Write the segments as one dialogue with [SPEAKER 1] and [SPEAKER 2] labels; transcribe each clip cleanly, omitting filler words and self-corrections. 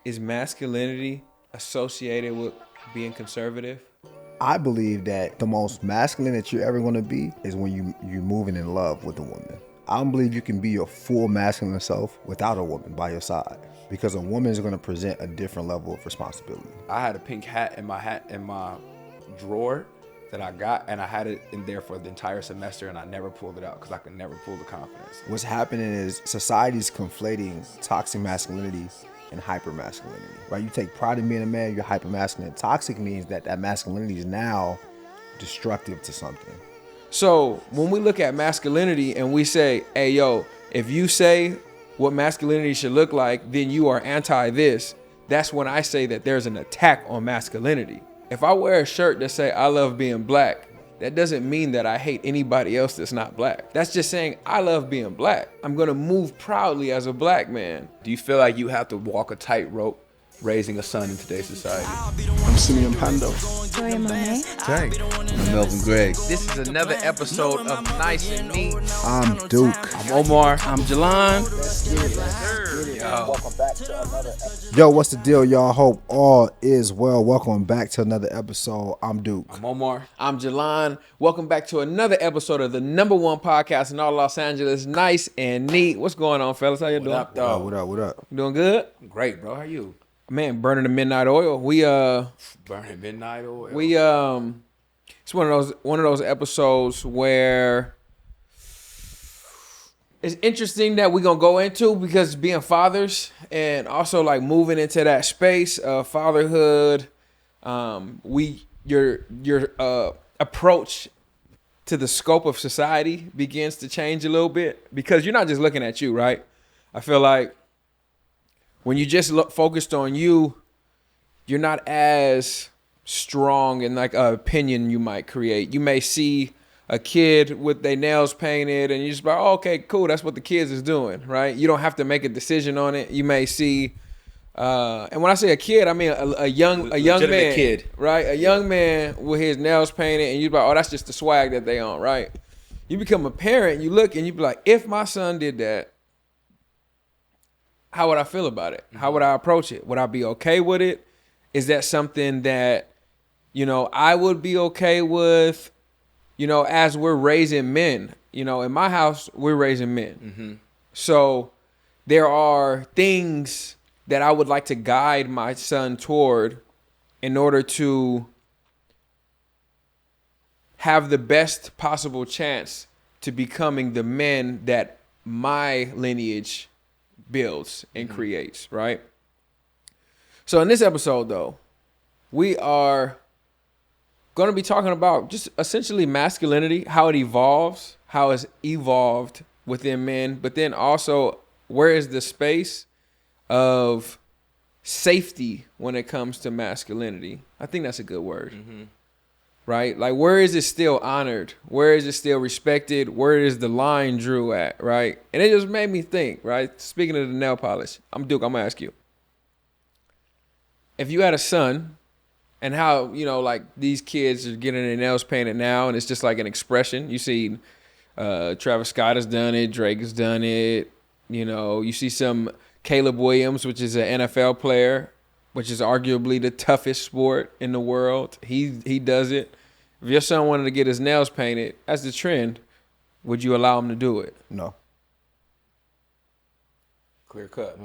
[SPEAKER 1] is masculinity associated with being conservative?
[SPEAKER 2] I believe that the most masculine that you're ever going to be is when you're moving in love with a woman. I don't believe you can be your full masculine self without a woman by your side, because a woman is going to present a different level of responsibility.
[SPEAKER 3] I had a pink hat in my drawer that I got, and I had it in there for the entire semester, and I never pulled it out because I could never pull the confidence.
[SPEAKER 2] What's happening is society's conflating toxic masculinity and hyper-masculinity, right? You take pride in being a man, you're hyper-masculine. Toxic means that masculinity is now destructive to something.
[SPEAKER 1] So when we look at masculinity and we say, hey, yo, if you say what masculinity should look like, then you are anti this. That's when I say that there's an attack on masculinity. If I wear a shirt that say I love being black, that doesn't mean that I hate anybody else that's not black. That's just saying I love being black. I'm going to move proudly as a black man.
[SPEAKER 3] Do you feel like you have to walk a tightrope raising a son in today's society?
[SPEAKER 4] I'm Simeon Pando.
[SPEAKER 5] Victoria Monet.
[SPEAKER 4] Tank.
[SPEAKER 6] I'm Melvin Gregg.
[SPEAKER 1] This is another episode of Nice and Neat.
[SPEAKER 2] I'm Duke.
[SPEAKER 6] I'm Omar.
[SPEAKER 4] I'm Jalon.
[SPEAKER 2] Welcome back to another episode. Yo, what's the deal, y'all? Hope all is well. Welcome back to another episode. I'm Duke.
[SPEAKER 3] I'm Omar.
[SPEAKER 1] I'm Jalon. Welcome back to another episode of the #1 podcast in all Los Angeles, Nice and Neat. What's going on, fellas? How you doing?
[SPEAKER 3] What up, dog?
[SPEAKER 2] What up?
[SPEAKER 1] You doing good?
[SPEAKER 3] Great, bro. How are you?
[SPEAKER 1] Man, burning the midnight oil.
[SPEAKER 3] Burning midnight oil.
[SPEAKER 1] It's one of those episodes where it's interesting that we're gonna go into, because being fathers and also like moving into that space of fatherhood, your approach to the scope of society begins to change a little bit, because you're not just looking at you, right? I feel like when you just look focused on you, you're not as strong in like an opinion you might create. You may see a kid with their nails painted and you just like, oh, okay, cool. That's what the kids is doing, right? You don't have to make a decision on it. You may see, and when I say a kid, I mean a young man,
[SPEAKER 3] kid,
[SPEAKER 1] right? A young man with his nails painted, and you're like, oh, that's just the swag that they on, right? You become a parent, you look and you be like, if my son did that, how would I feel about it? How would I approach it? Would I be okay with it? Is that something that, I would be okay with, as we're raising men? In my house, we're raising men.
[SPEAKER 3] Mm-hmm.
[SPEAKER 1] So there are things that I would like to guide my son toward in order to have the best possible chance to becoming the men that my lineage builds and creates, right? So in this episode, though, we are going to be talking about just essentially masculinity, how it evolves, how it's evolved within men, but then also where is the space of safety when it comes to masculinity. I think that's a good word. Right? Like, where is it still honored? Where is it still respected? Where is the line drew at, right? And it just made me think, right? Speaking of the nail polish, I'm Duke, I'm going to ask you. If you had a son, and how, like these kids are getting their nails painted now, and it's just like an expression. You see Travis Scott has done it, Drake has done it. You see some Caleb Williams, which is an NFL player, which is arguably the toughest sport in the world. He does it. If your son wanted to get his nails painted, that's the trend. Would you allow him to do it?
[SPEAKER 2] No.
[SPEAKER 3] Clear cut,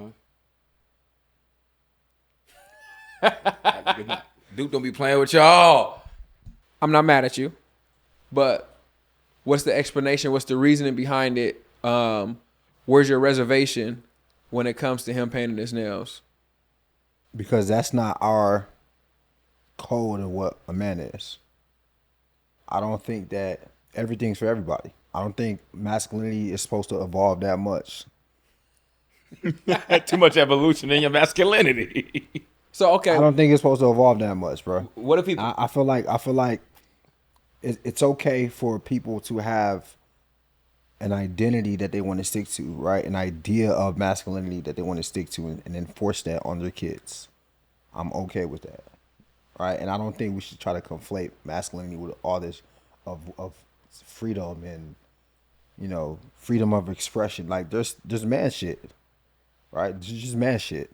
[SPEAKER 3] huh? Duke don't be playing with y'all.
[SPEAKER 1] I'm not mad at you, but what's the explanation? What's the reasoning behind it? Where's your reservation when it comes to him painting his nails?
[SPEAKER 2] Because that's not our code of what a man is. I don't think that everything's for everybody. I don't think masculinity is supposed to evolve that much.
[SPEAKER 3] Too much evolution in your masculinity.
[SPEAKER 1] So, okay.
[SPEAKER 2] I don't think it's supposed to evolve that much, bro.
[SPEAKER 1] What if people...
[SPEAKER 2] I feel like it's okay for people to have an identity that they want to stick to, right? An idea of masculinity that they want to stick to and enforce that on their kids. I'm okay with that, right? And I don't think we should try to conflate masculinity with all this of freedom and, freedom of expression. Like, there's man shit, right? There's just man shit.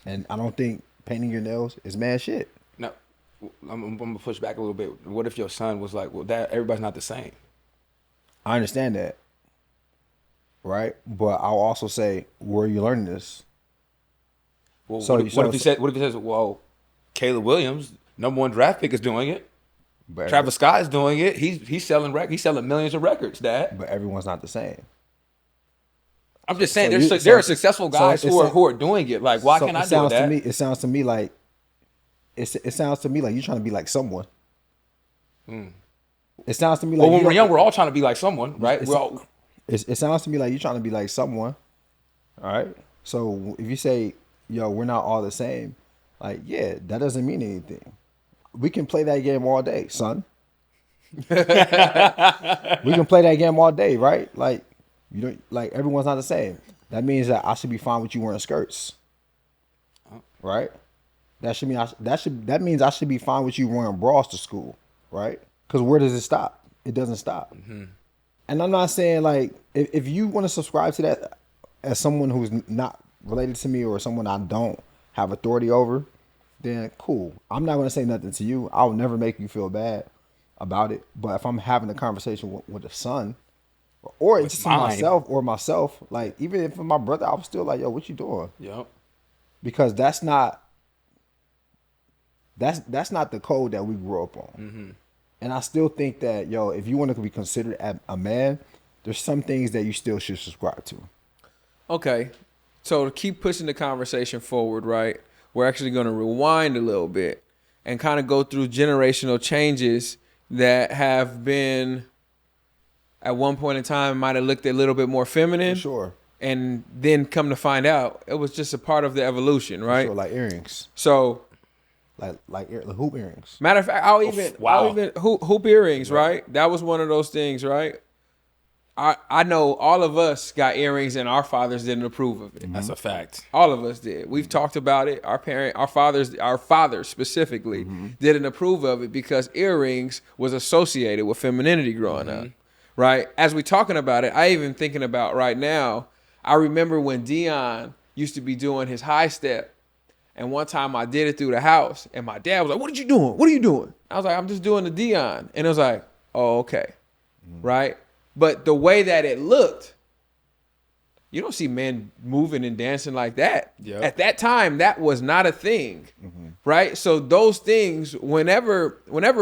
[SPEAKER 2] And I don't think painting your nails is mad shit.
[SPEAKER 3] Now, I'm gonna push back a little bit. What if your son was like, well, Dad, everybody's not the same?
[SPEAKER 2] I understand that. Right? But I'll also say, where are you learning this?
[SPEAKER 3] Well,
[SPEAKER 2] So-
[SPEAKER 3] what if
[SPEAKER 2] so-
[SPEAKER 3] he said? What if he says, well, Caleb Williams, #1 draft pick, is doing it.
[SPEAKER 2] But
[SPEAKER 3] Travis Scott is doing it. He's selling He's selling millions of records, Dad.
[SPEAKER 2] But everyone's not the same.
[SPEAKER 3] I'm just saying,
[SPEAKER 2] so
[SPEAKER 3] there are
[SPEAKER 2] so-
[SPEAKER 3] successful
[SPEAKER 2] so
[SPEAKER 3] guys
[SPEAKER 2] it
[SPEAKER 3] who are doing it. Like, why
[SPEAKER 2] So
[SPEAKER 3] can't I
[SPEAKER 2] it
[SPEAKER 3] do
[SPEAKER 2] sounds
[SPEAKER 3] that?
[SPEAKER 2] to me, it sounds to me like it sounds to me like you're trying to be like someone. It sounds to me like
[SPEAKER 3] Well, when
[SPEAKER 2] you
[SPEAKER 3] we're
[SPEAKER 2] don't-
[SPEAKER 3] young, we're all trying to be like someone, right?
[SPEAKER 2] It's-
[SPEAKER 3] We're all,
[SPEAKER 2] It sounds to me like you're trying to be like someone. All right. So if you say, yo, we're not all the same, like, yeah, that doesn't mean anything. We can play that game all day, son. We can play that game all day, right? Like, you don't like everyone's not the same. That means that I should be fine with you wearing skirts. Right? That means I should be fine with you wearing bras to school, right? Because where does it stop? It doesn't stop. And I'm not saying like if you want to subscribe to that as someone who's not related to me or someone I don't have authority over, then cool. I'm not going to say nothing to you. I'll never make you feel bad about it. But if I'm having a conversation with a son or just
[SPEAKER 3] mine.
[SPEAKER 2] myself, like even if my brother, I was still like, yo, what you doing?
[SPEAKER 3] yep.
[SPEAKER 2] Because that's not the code that we grew up on. And I still think that, yo, if you want to be considered a man, there's some things that you still should subscribe to.
[SPEAKER 1] Okay. So to keep pushing the conversation forward, right? We're actually going to rewind a little bit and kind of go through generational changes that have been at one point in time might have looked a little bit more feminine.
[SPEAKER 2] Sure.
[SPEAKER 1] And then come to find out it was just a part of the evolution, right?
[SPEAKER 2] Sure, like earrings.
[SPEAKER 1] So
[SPEAKER 2] Like hoop earrings.
[SPEAKER 1] matter of fact, I'll even hoop earrings, right? That was one of those things, right? I know all of us got earrings and our fathers didn't approve of it.
[SPEAKER 3] That's a fact.
[SPEAKER 1] All of us did. We've talked about it. Our fathers specifically didn't approve of it because earrings was associated with femininity growing up, right? As we talking about it, I even thinking about right now, I remember when Dion used to be doing his high step. And one time I did it through the house and my dad was like, what are you doing? What are you doing? I was like, I'm just doing the Dion. And it was like, oh, okay. Right. But the way that it looked, you don't see men moving and dancing like that.
[SPEAKER 3] Yep.
[SPEAKER 1] At that time, that was not a thing. Right. So those things, whenever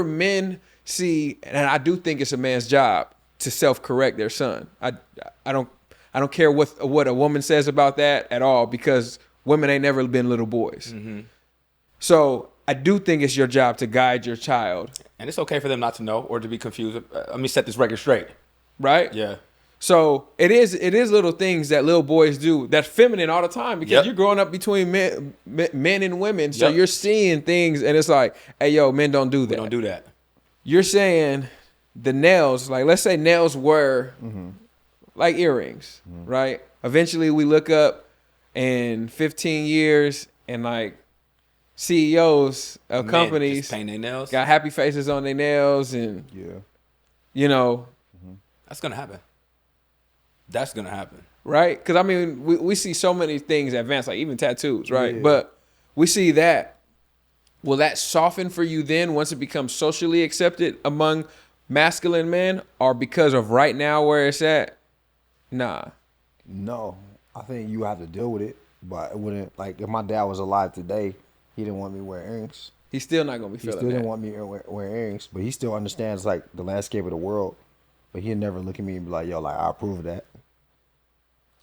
[SPEAKER 1] men see, and I do think it's a man's job to self-correct their son. I don't care what a woman says about that at all, because women ain't never been little boys. So I do think it's your job to guide your child.
[SPEAKER 3] And it's okay for them not to know or to be confused. Let me set this record straight.
[SPEAKER 1] Right?
[SPEAKER 3] Yeah.
[SPEAKER 1] So it is little things that little boys do that's feminine all the time, because you're growing up between men and women. So you're seeing things and it's like, hey, yo, men don't do that.
[SPEAKER 3] We don't do that.
[SPEAKER 1] You're saying the nails, like let's say nails were like earrings, right? Eventually we look up in 15 years and like CEOs of companies
[SPEAKER 3] just paint their nails.
[SPEAKER 1] got happy faces on their nails and, you know.
[SPEAKER 3] That's going to happen. That's going to happen.
[SPEAKER 1] Right? Because, I mean, we see so many things advance, like even tattoos, right?
[SPEAKER 2] Yeah.
[SPEAKER 1] But we see that. Will that soften for you then once it becomes socially accepted among masculine men, or because of right now where it's at? Nah.
[SPEAKER 2] No, I think you have to deal with it. But it wouldn't, like, if my dad was alive today, he didn't want me wearing earrings.
[SPEAKER 1] He's still not going to be
[SPEAKER 2] He
[SPEAKER 1] feeling
[SPEAKER 2] still
[SPEAKER 1] that.
[SPEAKER 2] didn't want me wearing earrings, but he still understands, like, the landscape of the world. But he'd never look at me and be like, yo, like, I approve of that.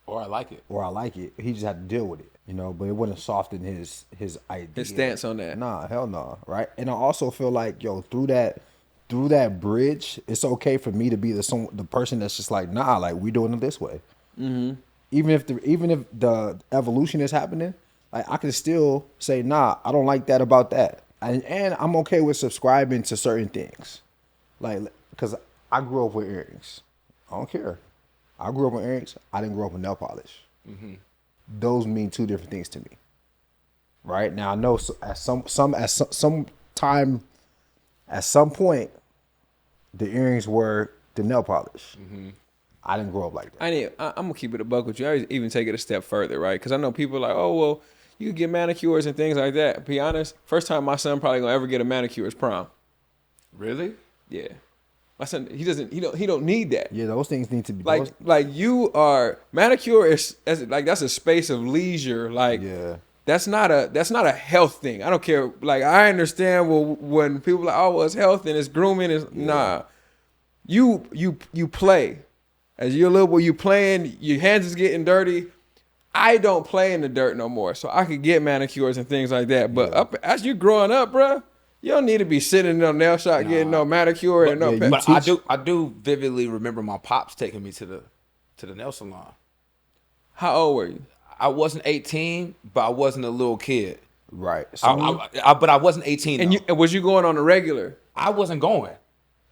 [SPEAKER 3] Or I like it.
[SPEAKER 2] Or I like it. He just had to deal with it, you know, but it wouldn't soften his idea.
[SPEAKER 1] His stance on that.
[SPEAKER 2] Nah, hell no, right? And I also feel like, yo, through that bridge, it's okay for me to be the person that's just like, nah, like, we doing it this way. Even if the evolution is happening, like, I can still say, nah, I don't like that about that. And I'm okay with subscribing to certain things. Like, because I grew up with earrings. I don't care. I grew up with earrings. I didn't grow up with nail polish. Those mean two different things to me. Right? Now, I know at some point, the earrings were the nail polish. I didn't grow up like that.
[SPEAKER 1] I'm going to keep it a buck with you. I even take it a step further, right? Because I know people are like, oh, well, you could get manicures and things like that. To be honest, first time my son probably gonna ever get a manicure is prom.
[SPEAKER 3] Really?
[SPEAKER 1] Yeah. My son, he don't need that.
[SPEAKER 2] Yeah, those things need to be
[SPEAKER 1] like you are manicure is that's a space of leisure. Like that's not a health thing. I don't care. Like I understand when people are like, oh, well, it's health and it's grooming is nah. You play. As you're a little boy, you playing, your hands is getting dirty. I don't play in the dirt no more. So I could get manicures and things like that. But as you're growing up, bruh, you don't need to be sitting in no nail shop getting no manicure and no.
[SPEAKER 3] But I do vividly remember my pops taking me to the nail salon.
[SPEAKER 1] How old were you?
[SPEAKER 3] I wasn't 18, but I wasn't a little kid.
[SPEAKER 2] right.
[SPEAKER 3] So but I wasn't 18.
[SPEAKER 1] And was you going on a regular?
[SPEAKER 3] I wasn't going.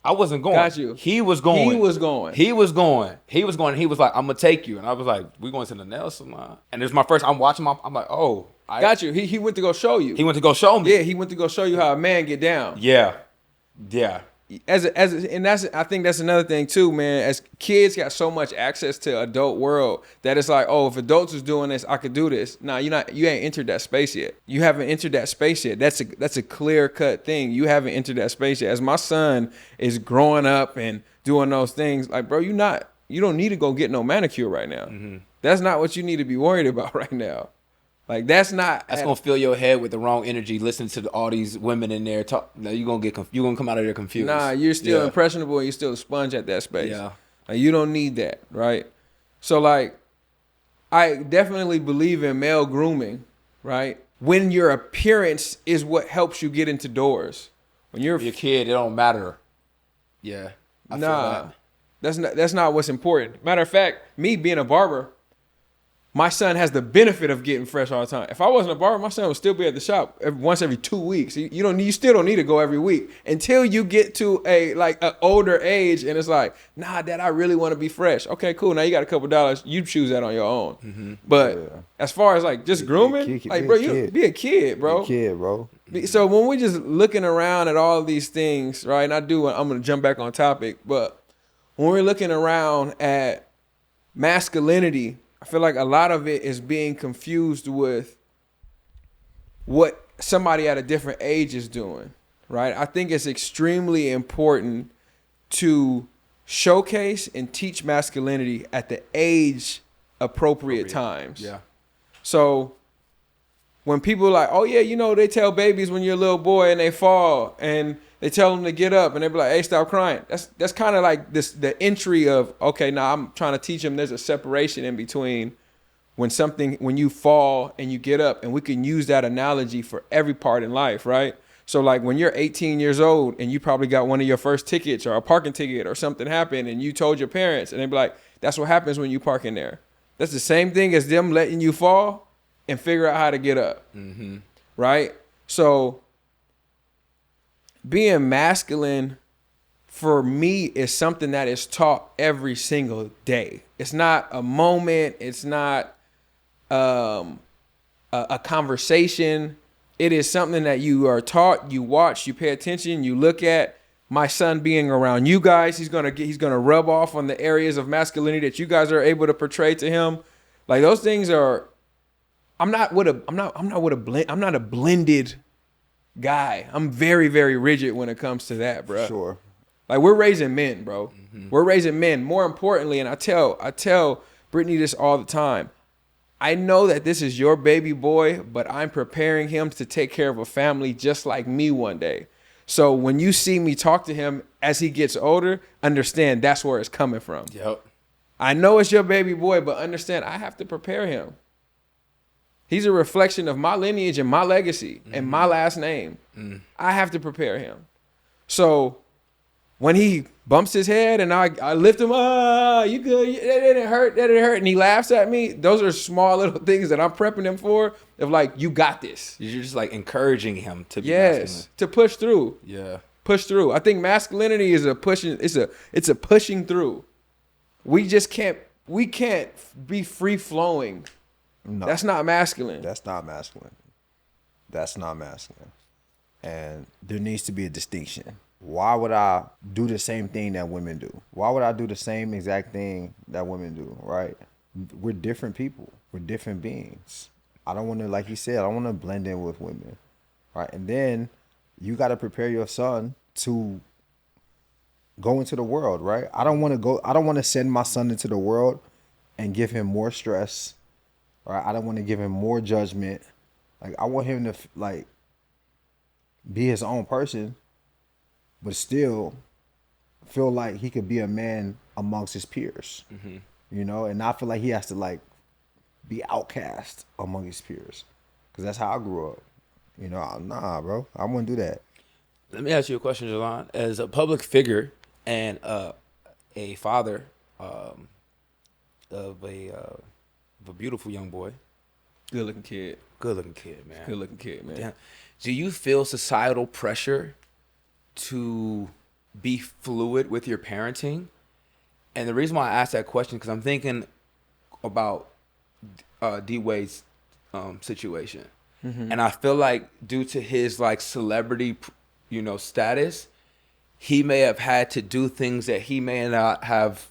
[SPEAKER 1] Got you.
[SPEAKER 3] He was going.
[SPEAKER 1] He was going.
[SPEAKER 3] He was like, I'm gonna take you, and I was like, we going to the nail salon, and it was my first. I'm watching I'm like, oh,
[SPEAKER 1] got you. He went to go show you.
[SPEAKER 3] He went to go show me.
[SPEAKER 1] Yeah, he went to go show you how a man get down.
[SPEAKER 3] Yeah.
[SPEAKER 1] And I think that's another thing too, man. As kids got so much access to adult world that it's like, oh, if adults was doing this, I could do this. Nah, you ain't entered that space yet. You haven't entered that space yet. That's a clear cut thing. You haven't entered that space yet. As my son is growing up and doing those things, like, bro, you don't need to go get no manicure right now. Mm-hmm. That's not what you need to be worried about right now. Like that's gonna fill your head with the wrong energy. Listening to all these women in there talk, you're gonna come out of there confused. Nah, you're still impressionable and you're still a sponge at that space. Yeah, like you don't need that, right? So like, I definitely believe in male grooming, right? When your appearance is what helps you get into doors. When you're a kid, it don't matter. Yeah, I feel that. That's not what's important. Matter of fact, me being a barber. My son has the benefit of getting fresh all the time. If I wasn't a barber, my son would still be at the shop once every 2 weeks. You still don't need to go every week until you get to an older age, and it's like, nah, Dad, I really want to be fresh. Okay, cool. Now you got a couple dollars. You choose that on your own. Mm-hmm. But as far as like just grooming, like bro, you be a kid, bro. Be a kid, bro. So when we're just looking around at all these things, right? And I'm gonna jump back on topic, but when we're looking around at masculinity, I feel like a lot of it is being confused with what somebody at a different age is doing, right? I think it's extremely important to showcase and teach masculinity at the age appropriate times. Yeah. So when people are like, oh yeah, they tell babies when you're a little boy and they fall and they tell them to get up and they be like, hey, stop crying. That's kind of like the entry of, okay, now I'm trying to teach them there's a separation in between when you fall and you get up, and we can use that analogy for every part in life, right? So like when you're 18 years old and you probably got one of your first tickets or a parking ticket or something happened and you told your parents and they be like, that's what happens when you park in there. That's the same thing as them letting you fall and figure out how to get up, right? So being masculine for me is something that is taught every single day. It's not a moment. It's not a conversation. It is something that you are taught, you watch, you pay attention, you look at. My son being around you guys, he's gonna rub off on the areas of masculinity that you guys are able to portray to him. Like those things are. I'm not a blended guy. I'm very, very rigid when it comes to that, bro. Sure. Like we're raising men, bro. Mm-hmm. We're raising men. More importantly, and I tell Brittany this all the time. I know that this is your baby boy, but I'm preparing him to take care of a family just like me one day. So when you see me talk to him as he gets older, understand that's where it's coming from. Yep. I know it's your baby boy, but understand I have to prepare him. He's a reflection of my lineage and my legacy and my last name. I have to prepare him. So when he bumps his head and I lift him, you good? That didn't hurt. And he laughs at me. Those are small little things that I'm prepping him for. Of like, you got this. You're just like encouraging him to be masculine. To push through. Yeah. Push through. I think masculinity is a pushing. It's a pushing through. We can't be free flowing. No. That's not masculine.
[SPEAKER 2] That's not masculine. And there needs to be a distinction. Why would I do the same thing that women do? Why would I do the same exact thing that women do, right? We're different people. We're different beings. I don't want to, like he said, I don't want to blend in with women, right? And then you got to prepare your son to go into the world, right? I don't want to send my son into the world and give him more stress, right? I don't want to give him more judgment. Like, I want him to like be his own person, but still feel like he could be a man amongst his peers, you know, and not feel like he has to like be outcast among his peers, because that's how I grew up. You know, nah, bro, I wouldn't do that.
[SPEAKER 3] Let me ask you a question, Jalon. As a public figure and a father of a beautiful young boy,
[SPEAKER 1] Good looking kid,
[SPEAKER 3] man.
[SPEAKER 1] Good looking kid, man.
[SPEAKER 3] Damn. Do you feel societal pressure to be fluid with your parenting? And the reason why I asked that question, because I'm thinking about D-Wade's situation. And I feel like due to his like celebrity, you know, status, he may have had to do things that he may not have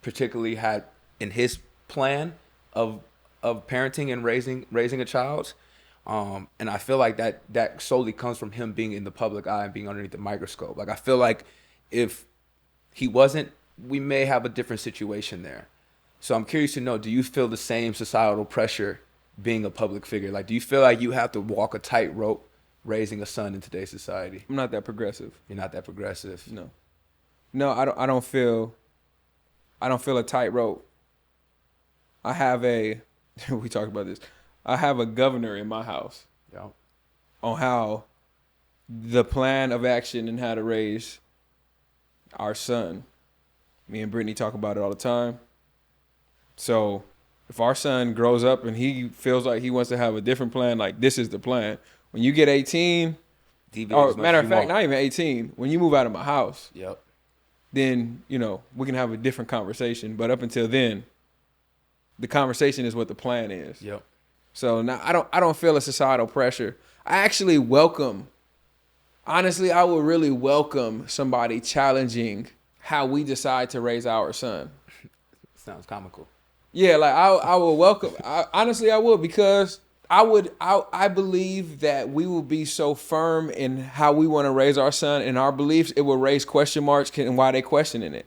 [SPEAKER 3] particularly had in his plan of parenting and raising a child. And I feel like that solely comes from him being in the public eye and being underneath the microscope. Like, I feel like if he wasn't, we may have a different situation there. So I'm curious to know, do you feel the same societal pressure being a public figure? Like, do you feel like you have to walk a tightrope raising a son in today's society?
[SPEAKER 1] I'm not that progressive.
[SPEAKER 3] You're not that progressive.
[SPEAKER 1] No, I don't feel a tightrope. I have we talked about this. I have a governor in my house on how the plan of action and how to raise our son. Me and Brittany talk about it all the time. So if our son grows up and he feels like he wants to have a different plan, like, this is the plan. When you get 18, or matter of fact, not even 18, when you move out of my house, then, you know, we can have a different conversation. But up until then, the conversation is what the plan is. So now I don't feel a societal pressure. I actually honestly, I would really welcome somebody challenging how we decide to raise our son.
[SPEAKER 3] Sounds comical.
[SPEAKER 1] Yeah, like I would welcome. Honestly, I would, because I believe that we will be so firm in how we want to raise our son and our beliefs, it will raise question marks and why they questioning it.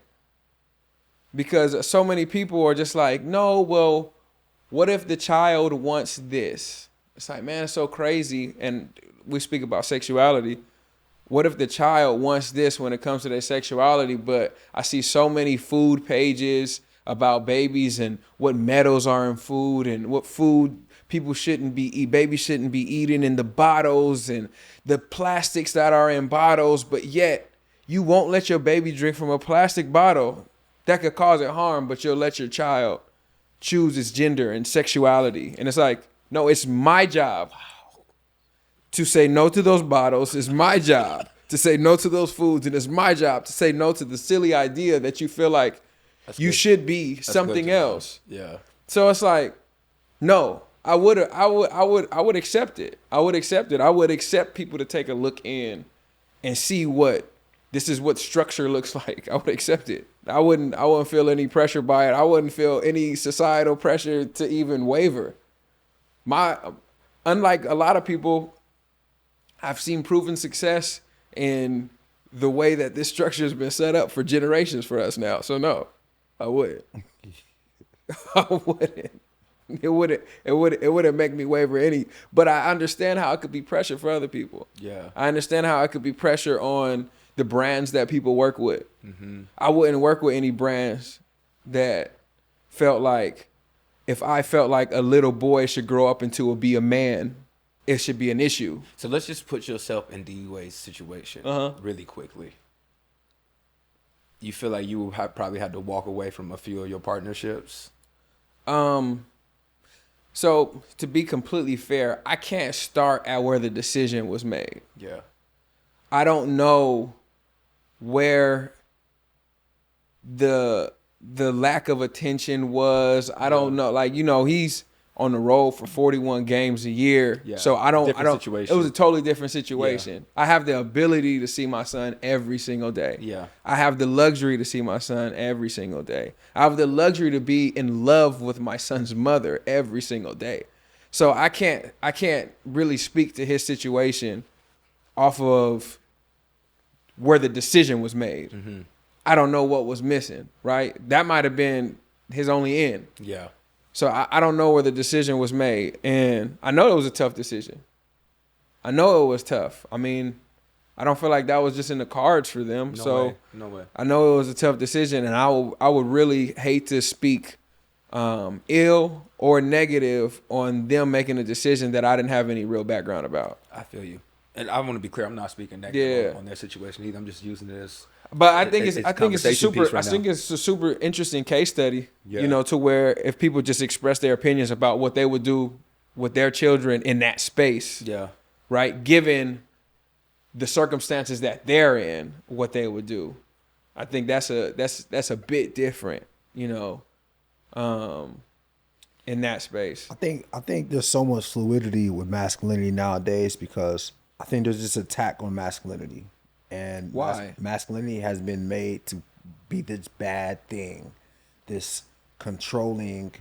[SPEAKER 1] Because so many people are just like, no, well, what if the child wants this? It's like, man, it's so crazy. And we speak about sexuality. What if the child wants this when it comes to their sexuality? But I see so many food pages about babies and what metals are in food and what food babies shouldn't be eating in the bottles and the plastics that are in bottles. But yet you won't let your baby drink from a plastic bottle that could cause it harm, but you'll let your child choose its gender and sexuality. And it's like, no, it's my job to say no to those bottles. It's my job to say no to those foods. And it's my job to say no to the silly idea that you feel like you should be something else.
[SPEAKER 3] Yeah.
[SPEAKER 1] So it's like, no, I would accept it. I would accept it. I would accept people to take a look in and see what structure looks like. I would accept it. I wouldn't feel any pressure by it. I wouldn't feel any societal pressure to even waver. Unlike a lot of people, I've seen proven success in the way that this structure has been set up for generations for us now. So no, I wouldn't. I wouldn't. It wouldn't make me waver any. But I understand how it could be pressure for other people.
[SPEAKER 3] Yeah.
[SPEAKER 1] I understand how it could be pressure on the brands that people work with.
[SPEAKER 3] Mm-hmm.
[SPEAKER 1] I wouldn't work with any brands that felt like if I felt like a little boy should grow up into be a man, it should be an issue.
[SPEAKER 3] So let's just put yourself in D-Wade's situation really quickly. You feel like you would probably had to walk away from a few of your partnerships?
[SPEAKER 1] So to be completely fair, I can't start at where the decision was made.
[SPEAKER 3] Yeah.
[SPEAKER 1] I don't know where the lack of attention was. I don't know. Like, you know, he's on the road for 41 games a year.
[SPEAKER 3] Yeah.
[SPEAKER 1] So I don't
[SPEAKER 3] Situation.
[SPEAKER 1] It was a totally different situation. Yeah. I have the ability to see my son every single day.
[SPEAKER 3] Yeah.
[SPEAKER 1] I have the luxury to see my son every single day. I have the luxury to be in love with my son's mother every single day. So I can't really speak to his situation off of where the decision was made.
[SPEAKER 3] Mm-hmm.
[SPEAKER 1] I don't know what was missing, right? That might have been his only end.
[SPEAKER 3] Yeah.
[SPEAKER 1] So I don't know where the decision was made. And I know it was a tough decision. I know it was tough. I mean, I don't feel like that was just in the cards for them.
[SPEAKER 3] No way.
[SPEAKER 1] I know it was a tough decision, and I would really hate to speak ill or negative on them making a decision that I didn't have any real background about.
[SPEAKER 3] I feel you. And I want to be clear, I'm not speaking negative on their situation either. I'm just using it as.
[SPEAKER 1] But I think it's a super interesting case study.
[SPEAKER 3] Yeah.
[SPEAKER 1] You know, to where if people just express their opinions about what they would do with their children in that space.
[SPEAKER 3] Yeah.
[SPEAKER 1] Right? Given the circumstances that they're in, what they would do. I think that's a bit different, you know, in that space.
[SPEAKER 2] I think there's so much fluidity with masculinity nowadays because I think there's this attack on masculinity. And
[SPEAKER 1] why?
[SPEAKER 2] Masculinity has been made to be this bad thing, this controlling,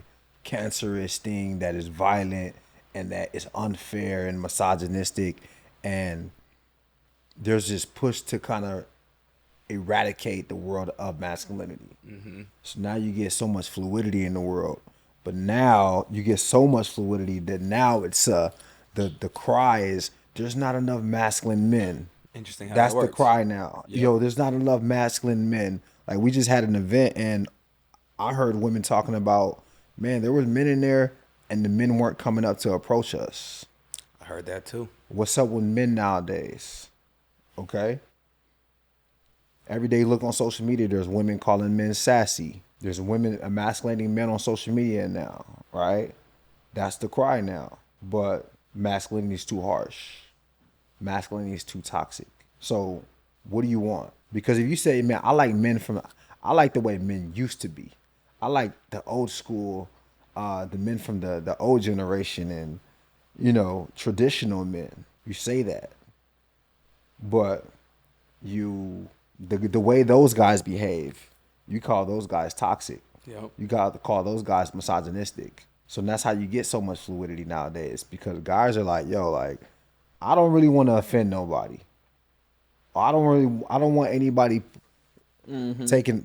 [SPEAKER 2] cancerous thing that is violent and that is unfair and misogynistic. And there's this push to kind of eradicate the world of masculinity. Mm-hmm. So now you get so much fluidity in the world. But now you get so much fluidity that now it's the cry is there's not enough masculine men.
[SPEAKER 3] Interesting how
[SPEAKER 2] That's
[SPEAKER 3] that works.
[SPEAKER 2] the cry now.
[SPEAKER 3] Yeah.
[SPEAKER 2] Yo, there's not enough masculine men. Like we just had an event and I heard women talking about, man, there was men in there and the men weren't coming up to approach us.
[SPEAKER 3] I heard that too.
[SPEAKER 2] What's up with men nowadays? Okay. Every day you look on social media, there's women calling men sassy. There's women emasculating men on social media now, right? That's the cry now. But masculinity is too harsh. Masculinity is too toxic. So what do you want? Because if you say, man, I like the way men used to be. I like the old school, the men from the old generation and, you know, traditional men. You say that. But the way those guys behave, you call those guys toxic.
[SPEAKER 3] Yep.
[SPEAKER 2] You got to call those guys misogynistic. So that's how you get so much fluidity nowadays because guys are like, yo, like, I don't really want to offend nobody. I don't want anybody taking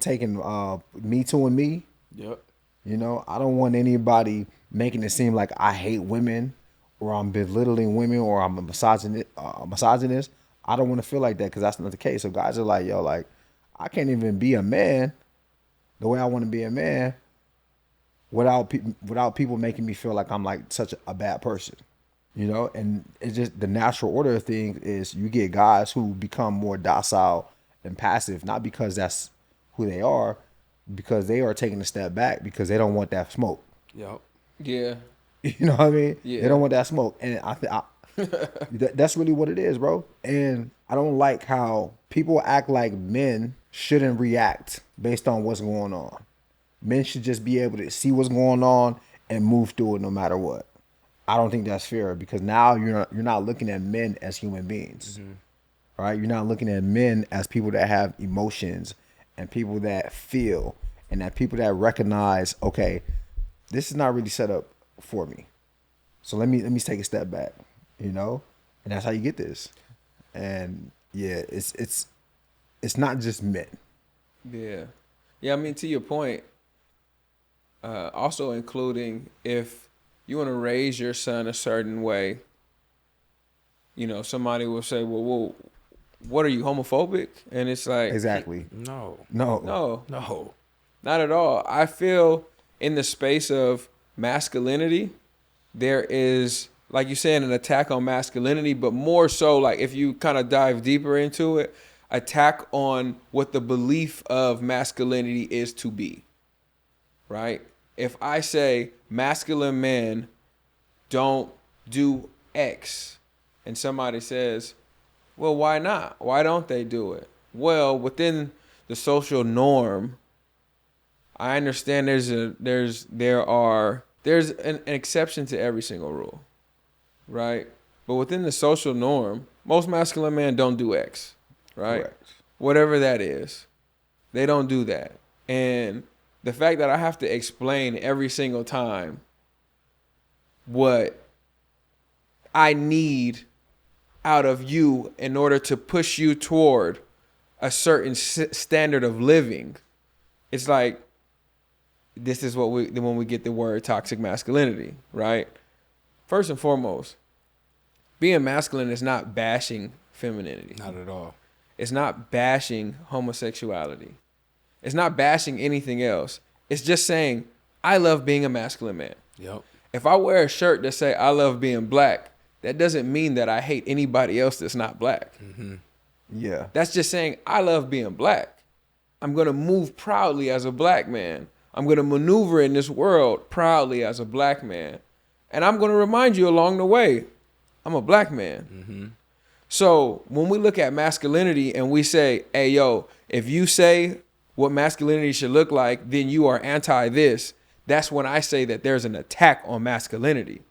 [SPEAKER 2] me to me.
[SPEAKER 3] Yep.
[SPEAKER 2] You know, I don't want anybody making it seem like I hate women or I'm belittling women or I'm a misogynist. I don't want to feel like that because that's not the case. So guys are like, yo, like, I can't even be a man the way I want to be a man without people making me feel like I'm like such a bad person. You know, and it's just the natural order of things is you get guys who become more docile and passive, not because that's who they are, because they are taking a step back because they don't want that smoke.
[SPEAKER 3] Yep.
[SPEAKER 1] Yeah.
[SPEAKER 2] You know what I mean?
[SPEAKER 1] Yeah.
[SPEAKER 2] They don't want that smoke. And that's really what it is, bro. And I don't like how people act like men shouldn't react based on what's going on. Men should just be able to see what's going on and move through it no matter what. I don't think that's fair because now you're not looking at men as human beings, right? You're not looking at men as people that have emotions and people that feel and that people that recognize, okay, this is not really set up for me. So let me take a step back, you know? And that's how you get this. And yeah, it's not just men.
[SPEAKER 1] Yeah. Yeah, I mean, to your point, also including if you want to raise your son a certain way, you know, somebody will say, well, what are you, homophobic? And it's like,
[SPEAKER 2] Exactly.
[SPEAKER 3] No.
[SPEAKER 1] no,
[SPEAKER 3] No.
[SPEAKER 1] not at all. I feel in the space of masculinity, there is, like you said, an attack on masculinity, but more so like if you kind of dive deeper into it, attack on what the belief of masculinity is to be, right? If I say masculine men don't do X and somebody says, well, why not? Why don't they do it? Well, within the social norm, I understand there's an exception to every single rule, right? But within the social norm, most masculine men don't do X, right?
[SPEAKER 2] Correct.
[SPEAKER 1] Whatever that is, they don't do that. And the fact that I have to explain every single time what I need out of you in order to push you toward a certain standard of living. It's like, this is when we get the word toxic masculinity, right? First and foremost, being masculine is not bashing femininity.
[SPEAKER 3] Not at all.
[SPEAKER 1] It's not bashing homosexuality. It's not bashing anything else. It's just saying, I love being a masculine man.
[SPEAKER 3] Yep.
[SPEAKER 1] If I wear a shirt that say I love being black, that doesn't mean that I hate anybody else that's not black.
[SPEAKER 3] Mm-hmm.
[SPEAKER 2] Yeah.
[SPEAKER 1] That's just saying I love being black. I'm going to move proudly as a black man. I'm going to maneuver in this world proudly as a black man. And I'm going to remind you along the way, I'm a black man.
[SPEAKER 3] Mm-hmm.
[SPEAKER 1] So when we look at masculinity and we say, hey, yo, if you say what masculinity should look like, then you are anti this. That's when I say that there's an attack on masculinity,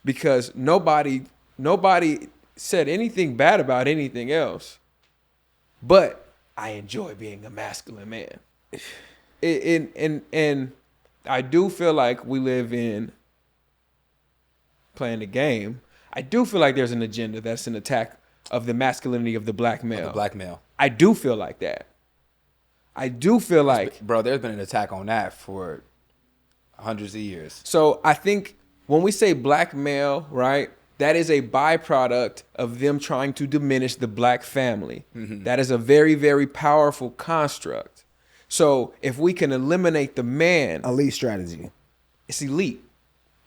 [SPEAKER 1] because nobody said anything bad about anything else. But I enjoy being a masculine man. And I do feel like we live in playing the game. I do feel like there's an agenda that's an attack of the masculinity of the black male.
[SPEAKER 3] The black male.
[SPEAKER 1] I do feel like that. I do feel like,
[SPEAKER 3] bro, there's been an attack on that for hundreds of years.
[SPEAKER 1] So I think when we say black male, right, that is a byproduct of them trying to diminish the black family. Mm-hmm. That is a very, very powerful construct. So if we can eliminate the man,
[SPEAKER 2] Elite strategy.
[SPEAKER 1] it's elite,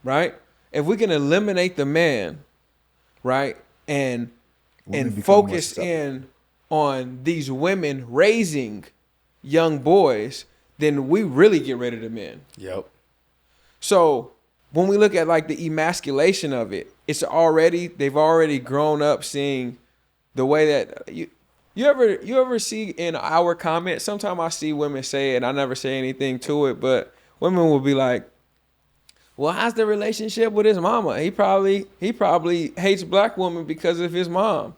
[SPEAKER 1] right? If we can eliminate the man, right, and focus in on these women raising young boys, then we really get rid of the men.
[SPEAKER 3] Yep.
[SPEAKER 1] So when we look at like the emasculation of it, they've already grown up seeing the way that you ever see in our comments, sometimes I see women say it and I never say anything to it, but women will be like, well, how's the relationship with his mama? He probably hates black women because of his mom.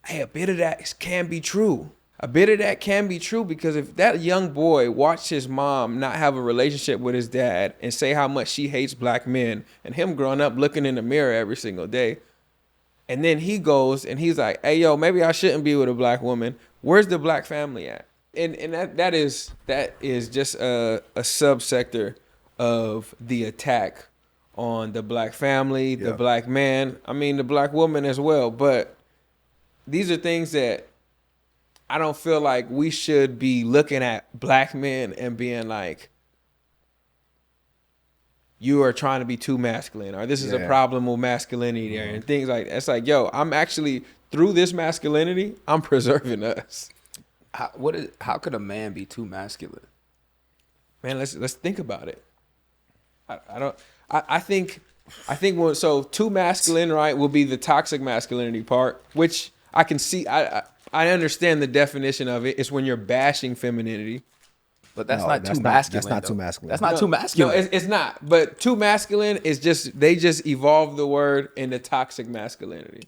[SPEAKER 1] Hey, a bit of that can be true. Because if that young boy watched his mom not have a relationship with his dad and say how much she hates black men, and him growing up looking in the mirror every single day, and then he goes and he's like, hey, yo, maybe I shouldn't be with a black woman. Where's the black family at? And that is just a subsector of the attack on the black family, the black man, I mean, the black woman as well. But these are things that I don't feel like we should be looking at black men and being like, you are trying to be too masculine, or this is a problem with masculinity, and things like that. It's like, yo, I'm actually, through this masculinity, I'm preserving us.
[SPEAKER 3] How could a man be too masculine?
[SPEAKER 1] Man, let's think about it. I think so too masculine, right, will be the toxic masculinity part, which I can see. I understand the definition of it. It's when you're bashing femininity.
[SPEAKER 3] But that's not too masculine.
[SPEAKER 2] That's not too masculine.
[SPEAKER 3] That's not too masculine.
[SPEAKER 1] No, it's not. But too masculine is they just evolved the word into toxic masculinity.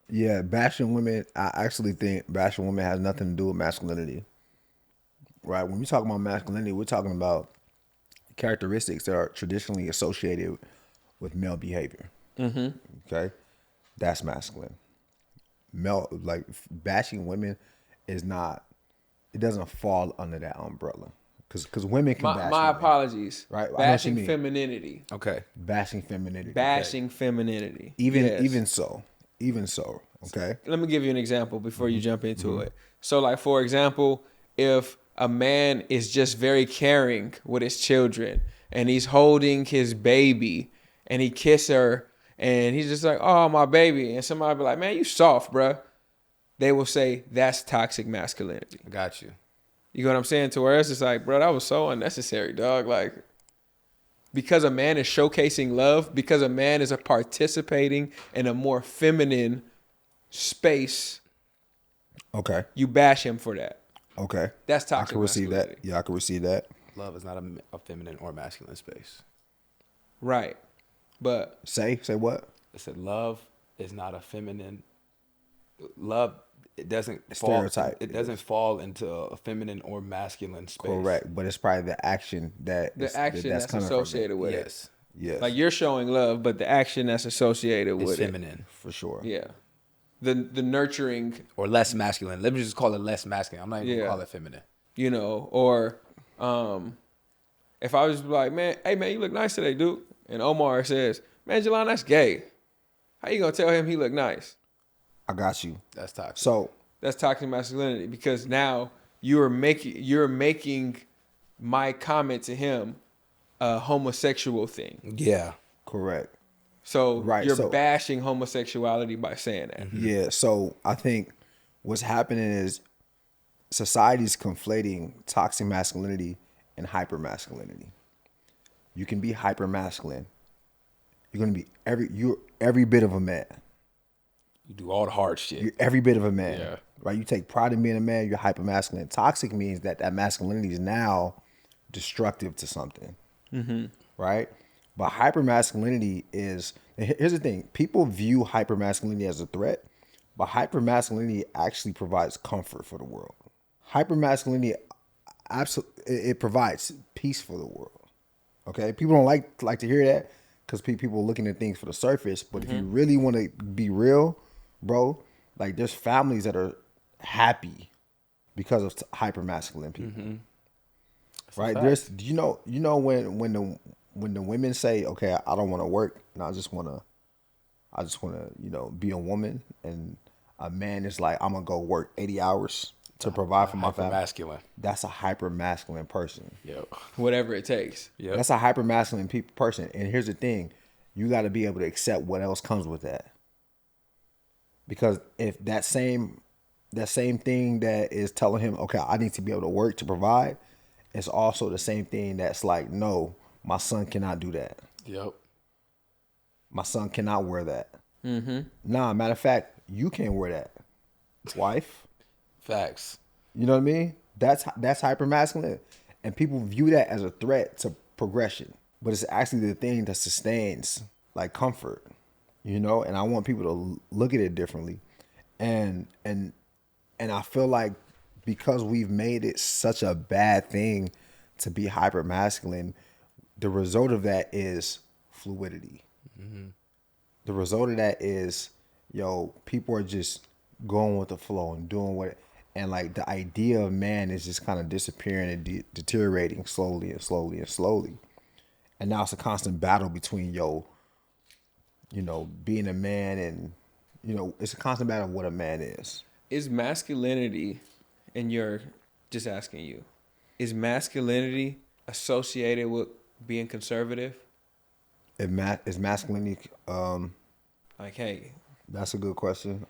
[SPEAKER 2] Yeah, bashing women, I actually think bashing women has nothing to do with masculinity. Right? When we talk about masculinity, we're talking about characteristics that are traditionally associated with male behavior. Mm-hmm. Okay? That's masculine. Like bashing women is not, it doesn't fall under that umbrella. Because women can bash
[SPEAKER 1] my
[SPEAKER 2] women,
[SPEAKER 1] apologies.
[SPEAKER 2] right?
[SPEAKER 1] Bashing femininity.
[SPEAKER 3] Okay.
[SPEAKER 2] Bashing femininity.
[SPEAKER 1] Bashing femininity.
[SPEAKER 2] Even so. Okay.
[SPEAKER 1] Let me give you an example before you jump into it. So like, for example, if a man is just very caring with his children and he's holding his baby and he kiss her and he's just like, oh, my baby. And somebody be like, man, you soft, bruh. They will say that's toxic masculinity.
[SPEAKER 3] I got you.
[SPEAKER 1] You know what I'm saying? To where it's just like, bro, that was so unnecessary, dog. Like, because a man is showcasing love, because a man is participating in a more feminine space,
[SPEAKER 2] Okay.
[SPEAKER 1] you bash him for that.
[SPEAKER 2] Okay.
[SPEAKER 1] That's toxic
[SPEAKER 2] I can receive
[SPEAKER 1] masculinity.
[SPEAKER 2] that. Yeah, I can receive that.
[SPEAKER 3] Love is not a feminine or masculine space.
[SPEAKER 1] Right. But
[SPEAKER 2] Say what?
[SPEAKER 3] I said love is not a feminine. Love, it doesn't
[SPEAKER 2] Stereotype.
[SPEAKER 3] It doesn't fall into a feminine or masculine space.
[SPEAKER 2] Correct. But it's probably the action that's
[SPEAKER 1] that's
[SPEAKER 2] coming
[SPEAKER 1] associated
[SPEAKER 2] from it.
[SPEAKER 1] with
[SPEAKER 3] Yes.
[SPEAKER 2] Yes.
[SPEAKER 1] Like you're showing love, but the action that's associated
[SPEAKER 3] It's
[SPEAKER 1] with
[SPEAKER 3] feminine
[SPEAKER 2] for sure.
[SPEAKER 1] it. Yeah. The nurturing,
[SPEAKER 3] or less masculine. Let me just call it less masculine. I'm not even gonna call it feminine.
[SPEAKER 1] you know, or if I was like, man, hey man, you look nice today, dude. And Omar says, man, Jelon, that's gay. How you gonna tell him he look nice?
[SPEAKER 2] I got you.
[SPEAKER 3] That's toxic.
[SPEAKER 2] So
[SPEAKER 1] That's toxic masculinity because now you're making my comment to him a homosexual thing.
[SPEAKER 3] Yeah.
[SPEAKER 2] correct.
[SPEAKER 1] So
[SPEAKER 2] Right,
[SPEAKER 1] you're
[SPEAKER 2] so-
[SPEAKER 1] bashing homosexuality by saying that.
[SPEAKER 2] Yeah. So I think what's happening is society's conflating toxic masculinity and hyper masculinity. You can be hyper masculine. You're gonna be every bit of a man.
[SPEAKER 3] You do all the hard shit.
[SPEAKER 2] You're every bit of a man.
[SPEAKER 3] Yeah.
[SPEAKER 2] Right? You take pride in being a man, you're hyper masculine. Toxic means that masculinity is now destructive to something. Right? But hyper masculinity is, here's the thing, people view hyper masculinity as a threat, but hyper masculinity actually provides comfort for the world. Hyper masculinity it provides peace for the world. Okay? People don't like to hear that because people are looking at things for the surface, but if you really want to be real, bro, like there's families that are happy because of hyper masculine people. Right? There's you know when the women say, okay, I don't want to work and I just want to be a woman, and a man is like, I'm gonna go work 80 hours to provide for my family.
[SPEAKER 3] Masculine.
[SPEAKER 2] That's a hyper masculine person.
[SPEAKER 3] Yep.
[SPEAKER 1] Whatever it takes.
[SPEAKER 3] Yep.
[SPEAKER 2] That's a hyper masculine person. And here's the thing, you got to be able to accept what else comes with that. Because if that same thing that is telling him, okay, I need to be able to work to provide, it's also the same thing that's like, no, my son cannot do that.
[SPEAKER 3] Yep.
[SPEAKER 2] My son cannot wear that. Nah, matter of fact, you can't wear that, wife.
[SPEAKER 3] Facts.
[SPEAKER 2] You know what I mean? That's hyper masculine, and people view that as a threat to progression, but it's actually the thing that sustains like comfort. You know, and I want people to look at it differently, and I feel like because we've made it such a bad thing to be hyper masculine, the result of that is fluidity. The result of that is, people are just going with the flow and doing what, and like the idea of man is just kind of disappearing and deteriorating slowly and slowly and slowly. And now it's a constant battle between being a man and, it's a constant battle of what a man is.
[SPEAKER 1] Is masculinity, and you're just asking you, is masculinity associated with being conservative?
[SPEAKER 2] Is masculinity,
[SPEAKER 1] Like, hey,
[SPEAKER 2] that's a good question.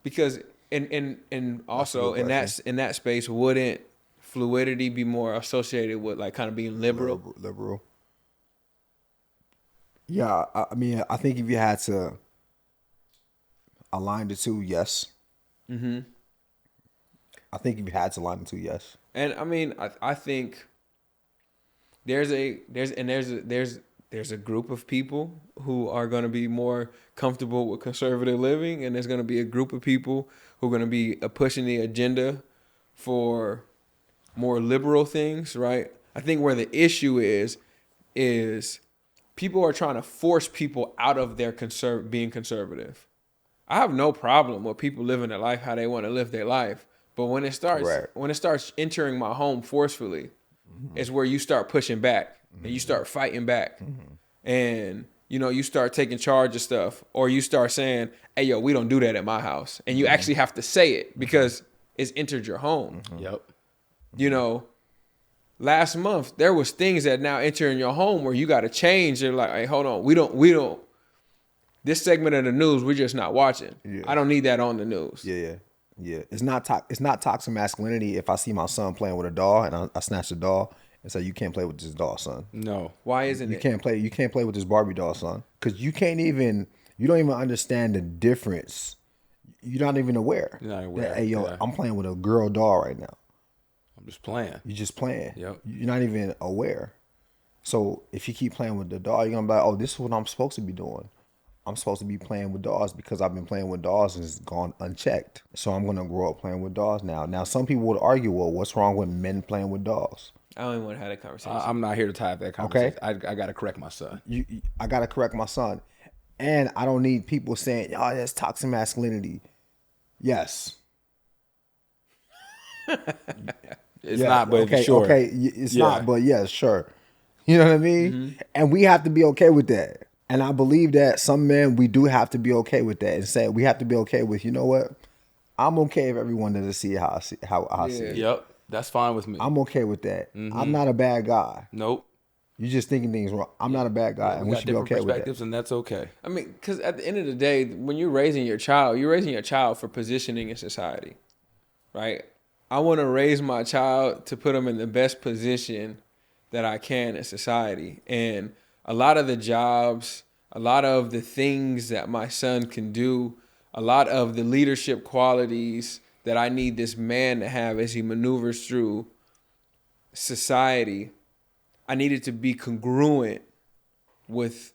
[SPEAKER 1] because and also in that space, wouldn't fluidity be more associated with like kind of being liberal?
[SPEAKER 2] Liberal. Yeah, I mean, I think if you had to align the two, yes. I think if you had to align the two, yes.
[SPEAKER 1] And I mean, I think there's a group of people who are going to be more comfortable with conservative living, and there's going to be a group of people who are going to be pushing the agenda for more liberal things, right? I think where the issue is people are trying to force people out of their being conservative. I have no problem with people living their life how they want to live their life, but when it starts entering my home forcefully, it's where you start pushing back and you start fighting back, and you start taking charge of stuff, or you start saying, "Hey, yo, we don't do that at my house," and you actually have to say it because it's entered your home.
[SPEAKER 3] Yep.
[SPEAKER 1] Last month there was things that now enter in your home where you got to change. They're like, "Hey, hold on, we don't. This segment of the news we're just not watching.
[SPEAKER 2] Yeah.
[SPEAKER 1] I don't need that on the news."
[SPEAKER 2] Yeah. It's not toxic masculinity if I see my son playing with a doll and I snatch the doll and say, "You can't play with this doll, son.
[SPEAKER 3] No.
[SPEAKER 1] Why isn't
[SPEAKER 2] You
[SPEAKER 1] it?
[SPEAKER 2] can't play with this Barbie doll, son." Because you don't even understand the difference. You're not even aware.
[SPEAKER 3] You're not aware,
[SPEAKER 2] That, hey, yo,
[SPEAKER 3] yeah.
[SPEAKER 2] I'm playing with a girl doll right now.
[SPEAKER 3] I'm just playing.
[SPEAKER 2] You're just playing.
[SPEAKER 3] Yep.
[SPEAKER 2] You're not even aware. So if you keep playing with the doll, you're gonna be like, "Oh, this is what I'm supposed to be doing. I'm supposed to be playing with dolls because I've been playing with dolls and it's gone unchecked. So I'm gonna grow up playing with dolls now." Now, some people would argue, well, what's wrong with men playing with dolls?
[SPEAKER 1] I don't even want to have that conversation.
[SPEAKER 3] I'm not here to have that conversation. I got to correct my son.
[SPEAKER 2] I gotta correct my son, and I don't need people saying, "Oh, that's toxic masculinity." Yes,
[SPEAKER 3] It's not, but sure.
[SPEAKER 2] Okay, it's not, but yes, sure. You know what I mean? And we have to be okay with that. And I believe that some men, we do have to be okay with that, and say we have to be okay with. You know what? I'm okay if everyone doesn't see it how I see it.
[SPEAKER 3] Yep, that's fine with me.
[SPEAKER 2] I'm okay with that. I'm not a bad guy.
[SPEAKER 3] Nope.
[SPEAKER 2] You're just thinking things wrong. I'm not a bad guy, and we should be okay with that.
[SPEAKER 3] Perspectives, and that's okay.
[SPEAKER 1] I mean, because at the end of the day, when you're raising your child for positioning in society, right? I want to raise my child to put him in the best position that I can in society. And a lot of the jobs, a lot of the things that my son can do, a lot of the leadership qualities that I need this man to have as he maneuvers through society, I need it to be congruent with,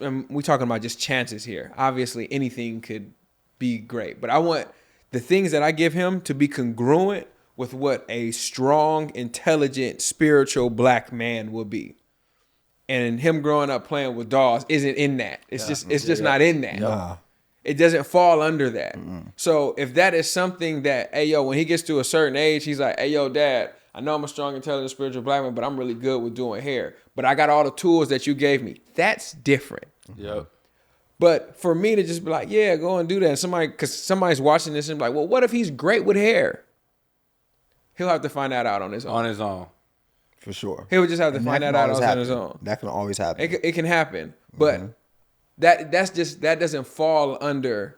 [SPEAKER 1] we're talking about just chances here. Obviously, anything could be great, but I want the things that I give him to be congruent with what a strong, intelligent, spiritual black man will be. And him growing up playing with dolls isn't in that. It's just not in that.
[SPEAKER 2] Nah.
[SPEAKER 1] It doesn't fall under that. So if that is something that, hey, yo, when he gets to a certain age, he's like, hey, yo, dad, I know I'm a strong, intelligent, spiritual black man, but I'm really good with doing hair. But I got all the tools that you gave me. That's different.
[SPEAKER 3] Yep.
[SPEAKER 1] But for me to just be like, yeah, go and do that. And because somebody's watching this and be like, well, what if he's great with hair? He'll have to find that out on his own.
[SPEAKER 3] On his own.
[SPEAKER 2] For sure.
[SPEAKER 1] He'll just have to find that out on his own.
[SPEAKER 2] That can always happen.
[SPEAKER 1] It can happen. But that doesn't fall under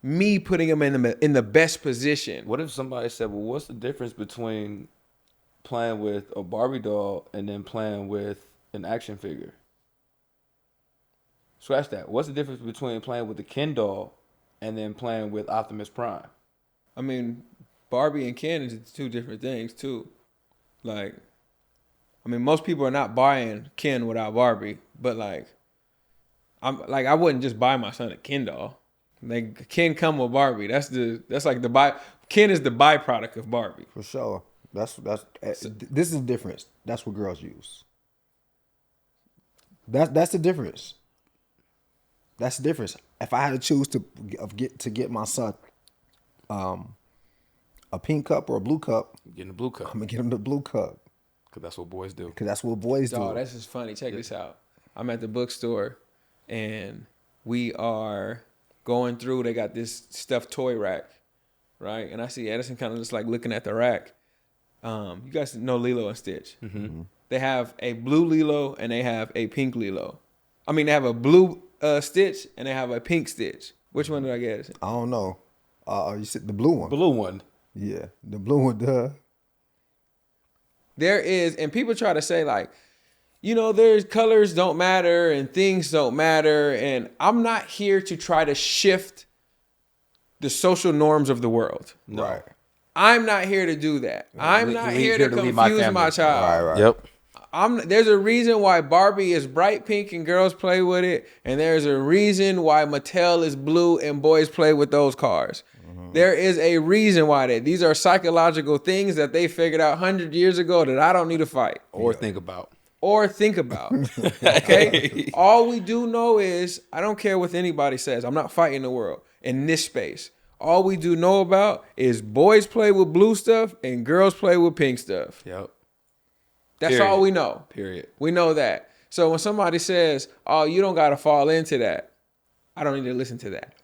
[SPEAKER 1] me putting him in the best position.
[SPEAKER 3] What if somebody said, well, what's the difference between playing with a Barbie doll and then playing with an action figure? Scratch that. What's the difference between playing with the Ken doll and then playing with Optimus Prime?
[SPEAKER 1] I mean, Barbie and Ken is two different things too. Like, I mean, most people are not buying Ken without Barbie, but I wouldn't just buy my son a Ken doll. Like, Ken come with Barbie. Ken is the byproduct of Barbie.
[SPEAKER 2] For sure. This is the difference. That's what girls use. That's the difference. That's the difference. If I had to choose to get my son a pink cup or a blue cup,
[SPEAKER 3] Getting a blue cup.
[SPEAKER 2] I'm gonna get him the blue cup.
[SPEAKER 3] Because that's what boys do.
[SPEAKER 2] Because that's what boys do.
[SPEAKER 1] Oh, that's just funny. Check this out. I'm at the bookstore and we are going through. They got this stuffed toy rack, right? And I see Edison kind of just like looking at the rack. You guys know Lilo and Stitch. Mm-hmm. They have a blue Lilo and they have a pink Lilo. I mean, they have a blue Stitch and they have a pink Stitch. Which one did I get, Edison?
[SPEAKER 2] I don't know. You said the blue one.
[SPEAKER 3] Blue one.
[SPEAKER 2] Yeah, the blue one. Duh.
[SPEAKER 1] There is, and people try to say like, there's colors don't matter and things don't matter. And I'm not here to try to shift the social norms of the world.
[SPEAKER 3] No.
[SPEAKER 2] Right.
[SPEAKER 1] I'm not here to do that. I'm not here to confuse my child.
[SPEAKER 2] Right.
[SPEAKER 3] Yep.
[SPEAKER 1] There's a reason why Barbie is bright pink and girls play with it. And there's a reason why Mattel is blue and boys play with those cars. There is a reason why these are psychological things that they figured out 100 years ago that I don't need to fight.
[SPEAKER 3] Or think about.
[SPEAKER 1] Okay? All we do know is, I don't care what anybody says. I'm not fighting the world in this space. All we do know about is boys play with blue stuff and girls play with pink stuff.
[SPEAKER 3] Yep.
[SPEAKER 1] That's all we know.
[SPEAKER 3] Period.
[SPEAKER 1] We know that. So when somebody says, oh, you don't got to fall into that, I don't need to listen to that.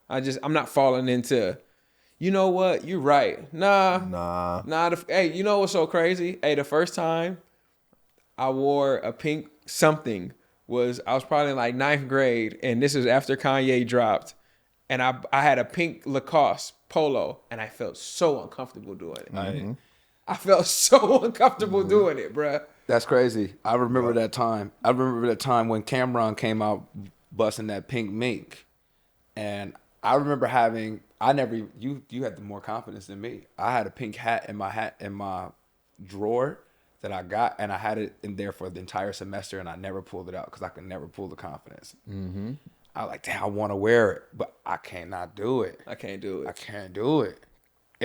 [SPEAKER 1] I'm not falling into, you know what? You're right. Nah. Hey, you know what's so crazy? Hey, the first time I wore a pink something I was probably in like 9th grade, and this is after Kanye dropped, and I had a pink Lacoste polo, and I felt so uncomfortable doing it.
[SPEAKER 3] Mm-hmm.
[SPEAKER 1] I felt so uncomfortable doing it, bruh.
[SPEAKER 3] That's crazy. I remember that time. I remember that time when Cameron came out busting that pink mink, and I remember you had more confidence than me. I had a pink hat in my drawer that I got, and I had it in there for the entire semester, and I never pulled it out because I could never pull the confidence. Mm-hmm. I was like, damn, I want to wear it, but I cannot do it.
[SPEAKER 1] I can't do it.
[SPEAKER 3] I can't do it.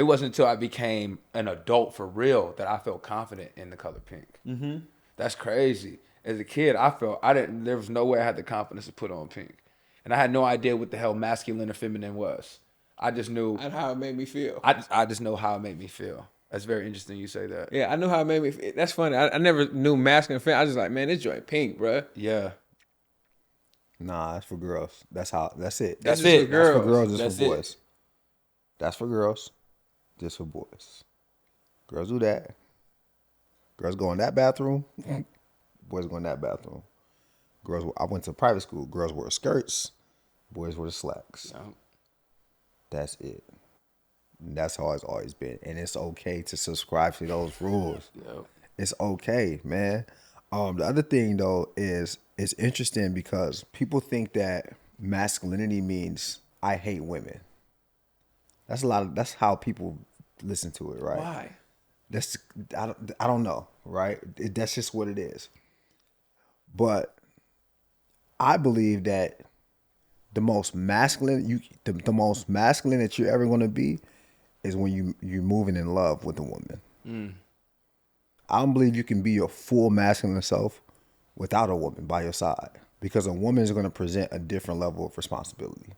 [SPEAKER 3] It wasn't until I became an adult for real that I felt confident in the color pink. Mm-hmm. That's crazy. As a kid, there was no way I had the confidence to put on pink. And I had no idea what the hell masculine or feminine was. I just knew.
[SPEAKER 1] And how it made me feel.
[SPEAKER 3] I just know how it made me feel. That's very interesting you say that.
[SPEAKER 1] Yeah, I knew how it made me feel. That's funny. I never knew masculine and feminine. I was just like, man, this joint pink, bro.
[SPEAKER 3] Yeah.
[SPEAKER 2] Nah, it's for girls. That's it.
[SPEAKER 3] That's it.
[SPEAKER 2] That's for girls. It's
[SPEAKER 3] That's
[SPEAKER 2] for
[SPEAKER 3] it.
[SPEAKER 2] boys. That's for girls. This for boys. Girls do that. Girls go in that bathroom. Boys go in that bathroom. Girls. I went to private school. Girls wore skirts. Boys wore the slacks.
[SPEAKER 3] Yeah.
[SPEAKER 2] That's it. And that's how it's always been. And it's okay to subscribe to those rules.
[SPEAKER 3] Yeah.
[SPEAKER 2] It's okay, man. The other thing though is it's interesting because people think that masculinity means I hate women. That's how people listen to it, right?
[SPEAKER 1] Why?
[SPEAKER 2] I don't know, right? That's just what it is. But I believe that the most masculine the most masculine that you're ever going to be is when you're moving in love with a woman. I don't believe you can be your full masculine self without a woman by your side, because a woman is going to present a different level of responsibility,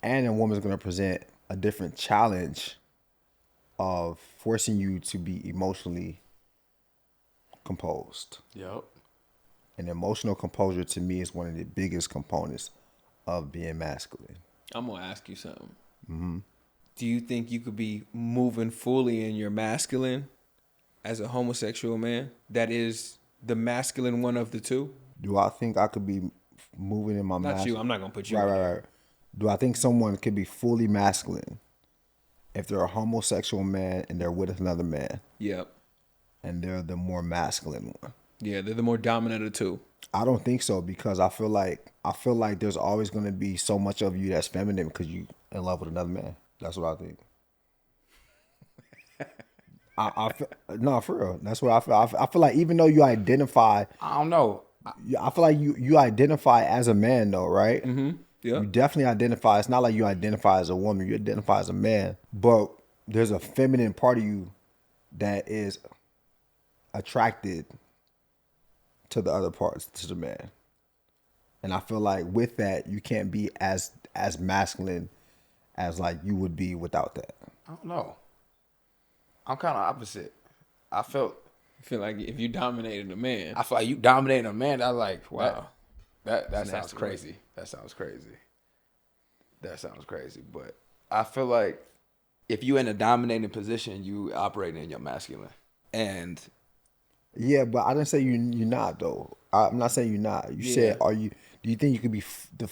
[SPEAKER 2] and a woman is going to present a different challenge of forcing you to be emotionally composed.
[SPEAKER 3] Yep.
[SPEAKER 2] And emotional composure to me is one of the biggest components of being masculine.
[SPEAKER 1] I'm going to ask you something. Mm-hmm. Do you think you could be moving fully in your masculine as a homosexual man that is the masculine one of the two?
[SPEAKER 2] Do I think I could be moving in my masculine?
[SPEAKER 1] Not you. I'm not going to put you
[SPEAKER 2] Right. Do I think someone could be fully masculine if they're a homosexual man and they're with another man?
[SPEAKER 1] Yep.
[SPEAKER 2] And they're the more masculine one?
[SPEAKER 1] Yeah, they're the more dominant of the two.
[SPEAKER 2] I don't think so, because I feel like there's always going to be so much of you that's feminine because you in love with another man. That's what I think. I feel, no, for real. That's what I feel. I feel like even though you identify,
[SPEAKER 3] I don't know.
[SPEAKER 2] I feel like you identify as a man though, right?
[SPEAKER 1] Mm-hmm. Yeah.
[SPEAKER 2] You definitely identify. It's not like you identify as a woman. You identify as a man. But there's a feminine part of you that is attracted to the other parts, to the man. And I feel like with that, you can't be as masculine as like you would be without that.
[SPEAKER 3] I don't know. I'm kind of opposite. I feel
[SPEAKER 1] like if you dominated a man.
[SPEAKER 3] I feel like you dominating a man. I like, wow. That
[SPEAKER 1] That's
[SPEAKER 3] sounds
[SPEAKER 1] nasty,
[SPEAKER 3] crazy. That sounds crazy. But I feel like if you're in a dominating position, you operating in your masculine. And
[SPEAKER 2] yeah, but I didn't say you're not though. I'm not saying you're not. You said, do you think you could be the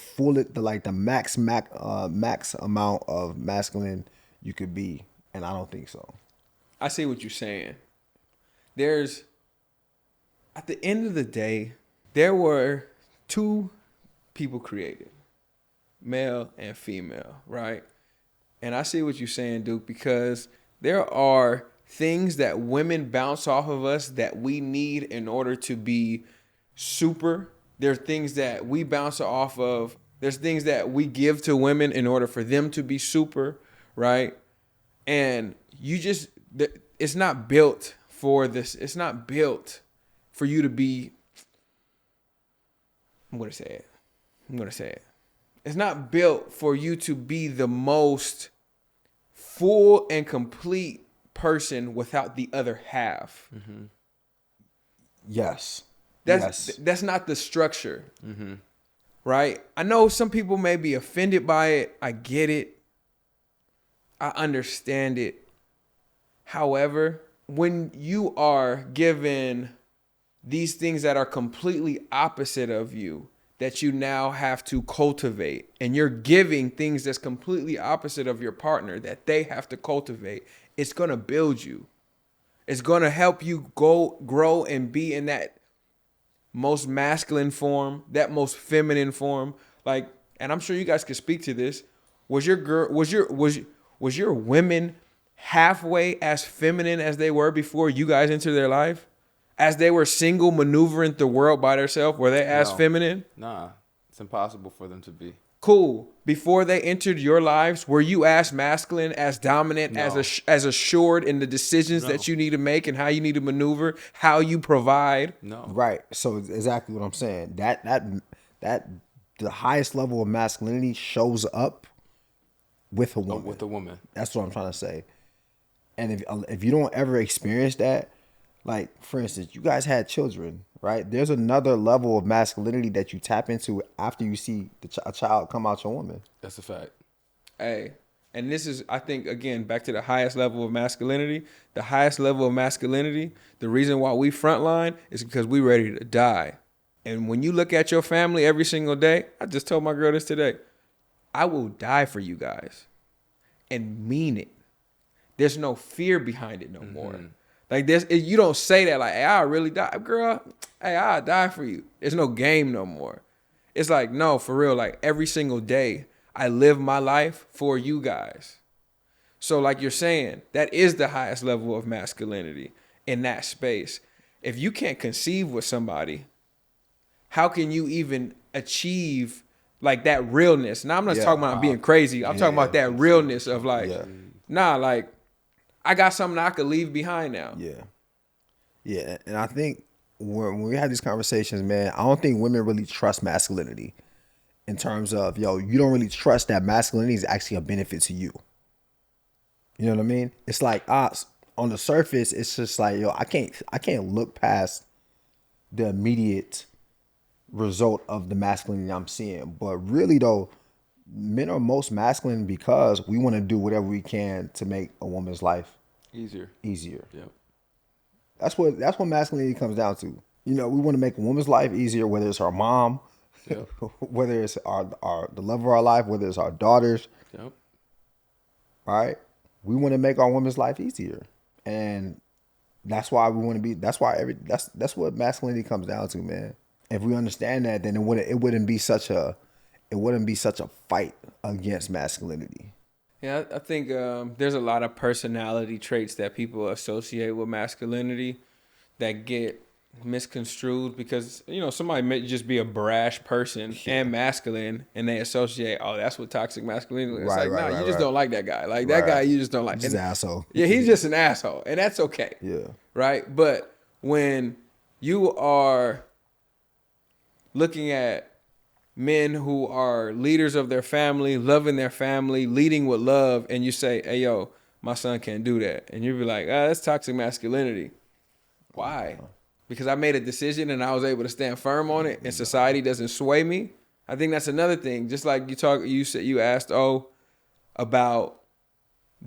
[SPEAKER 2] max amount of masculine you could be? And I don't think so.
[SPEAKER 1] I see what you're saying. At the end of the day, there were two people created, male and female, right? And I see what you're saying, Duke, because there are things that women bounce off of us that we need in order to be super. There's things that we bounce off of. There's things that we give to women in order for them to be super, right? And it's not built for this. It's not built for you to be, I'm going to say it. It's not built for you to be the most full and complete person without the other half.
[SPEAKER 2] Mm-hmm. Yes.
[SPEAKER 1] That's not the structure. Mm-hmm. Right? I know some people may be offended by it. I get it. I understand it. However, when you are given these things that are completely opposite of you, that you now have to cultivate, and you're giving things that's completely opposite of your partner that they have to cultivate, it's going to build you. It's going to help you grow and be in that most masculine form, that most feminine form. Like, and I'm sure you guys could speak to this. Was your women halfway as feminine as they were before you guys entered their life? As they were single, maneuvering the world by themselves, were they as feminine?
[SPEAKER 3] Nah, it's impossible for them to be.
[SPEAKER 1] Cool. Before they entered your lives, were you as masculine, as dominant,
[SPEAKER 3] No.
[SPEAKER 1] as assured in the decisions that you need to make and how you need to maneuver, how you provide?
[SPEAKER 3] No.
[SPEAKER 2] Right. So exactly what I'm saying. That the highest level of masculinity shows up with a woman.
[SPEAKER 3] With a woman.
[SPEAKER 2] That's what I'm trying to say. And if you don't ever experience that, like for instance, you guys had children, right? There's another level of masculinity that you tap into after you see a child come out your woman.
[SPEAKER 3] That's a fact.
[SPEAKER 1] Hey, and this is, I think, again, back to the highest level of masculinity. The highest level of masculinity, the reason why we frontline is because we ready to die. And when you look at your family every single day, I just told my girl this today, I will die for you guys and mean it. There's no fear behind it no more. Like this, you don't say that like, hey, I'll really die. Girl, hey, I'll die for you. There's no game no more. It's like, no, for real, like every single day, I live my life for you guys. So like you're saying, that is the highest level of masculinity in that space. If you can't conceive with somebody, how can you even achieve like that realness? Now, I'm not talking about being crazy. I'm talking about that realness of like, nah, like I got something I could leave behind now.
[SPEAKER 2] Yeah. Yeah. And I think when we have these conversations, man, I don't think women really trust masculinity in terms of, you don't really trust that masculinity is actually a benefit to you. You know what I mean? It's like on the surface, it's just like, I can't look past the immediate result of the masculinity I'm seeing. But really though, men are most masculine because we want to do whatever we can to make a woman's life easier.
[SPEAKER 3] Yep.
[SPEAKER 2] That's what masculinity comes down to. We want to make a woman's life easier, whether it's our mom, whether it's the love of our life, whether it's our daughters.
[SPEAKER 3] Yep.
[SPEAKER 2] Right? We want to make our woman's life easier. And that's why we want to be, that's what masculinity comes down to, man. If we understand that, then it wouldn't be such a fight against masculinity.
[SPEAKER 1] Yeah, I think there's a lot of personality traits that people associate with masculinity that get misconstrued because, somebody may just be a brash person and masculine and they associate, that's what toxic masculinity is. It's you just don't like that guy. Like that guy, you just don't like.
[SPEAKER 2] He's an asshole.
[SPEAKER 1] Yeah, he's just an asshole. And that's okay.
[SPEAKER 2] Yeah.
[SPEAKER 1] Right? But when you are looking at men who are leaders of their family, loving their family, leading with love, and you say, hey, yo, my son can't do that. And you'd be like, that's toxic masculinity. Why? Because I made a decision and I was able to stand firm on it and society doesn't sway me. I think that's another thing. Just like you asked, about